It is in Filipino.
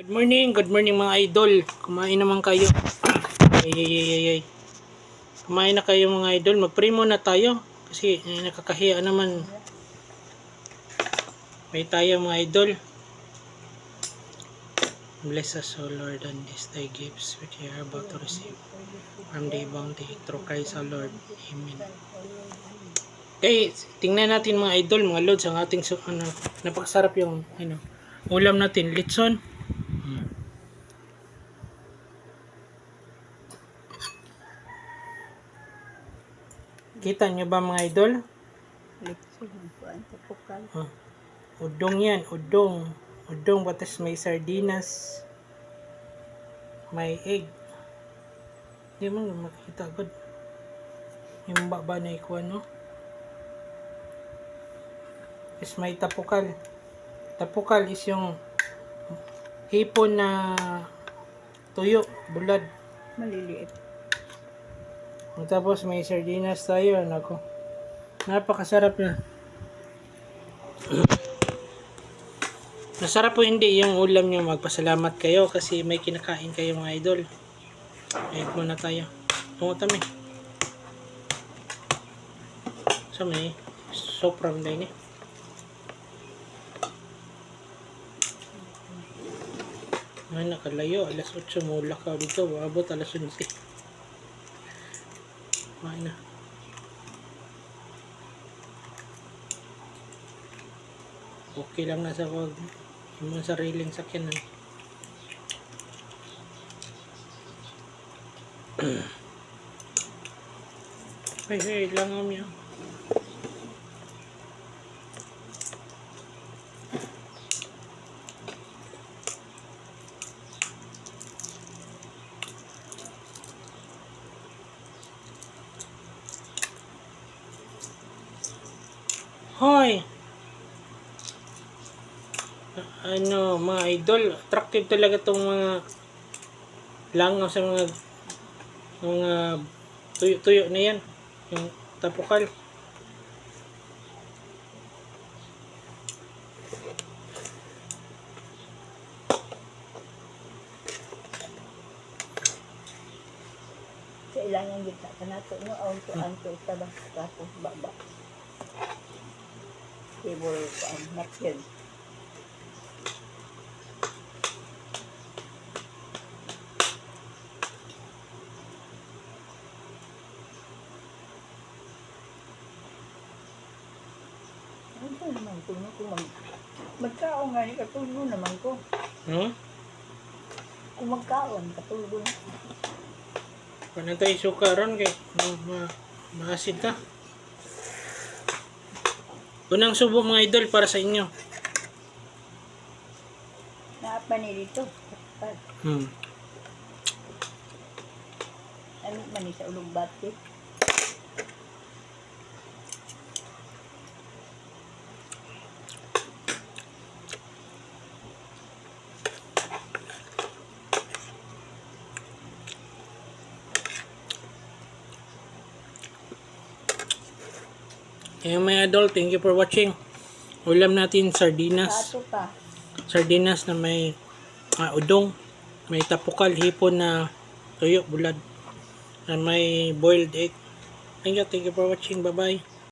Good morning mga idol. Kumain naman kayo. Ay. Kumain na kayo mga idol. Mag-pray muna tayo kasi nakakahiya naman. May tayo mga idol. Bless us, O Lord, and this thy gifts which we are about to receive from thy bounty through Christ our Lord. Amen. Okay, tingnan natin mga idol, mga lods, ang ating napakasarap yung ulam natin, litson. Kita nyo ba mga idol? Udong yan, udong. Udong, patas may sardinas. May egg. Hindi mo makikita agad. Yung baba na ikuha, no? Is may tapukal. Tapukal is yung hipon na tuyo, bulad. Maliliit. Tapos may sardinas tayo. Nako. Napakasarap na. Masarap po hindi yung ulam nyo. Magpasalamat kayo kasi may kinakain kayo mga idol. Ayun muna tayo. Tungo kami. So may soprang din eh. Ay, nakalayo. Alas 8 mula ka dito. Abot alas 11. Kumain na. Okay lang na sa wag yung sariling sakyanan. Hey, langam yan. Hoy! Mga idol, attractive talaga tong mga langaw sa mga tuyo-tuyo na yan. Yung tapukal. Kailangan kita kanato mo auto tabas kaso baba. Table napkin. Ano naman kung magkaon nga ni katulog naman ko. Kung magkaon katulog. Paano tayo sukaron kay maasid ta. Unang subo mga idol para sa inyo. Naapa ni dito. Ano man ni sa ulog bati. Ayun mga idol, thank you for watching. Ulam natin sardinas. Sardinas na may udong, may tapukal, hipon na tuyo, bulad, na may boiled egg. Thank you for watching. Bye bye.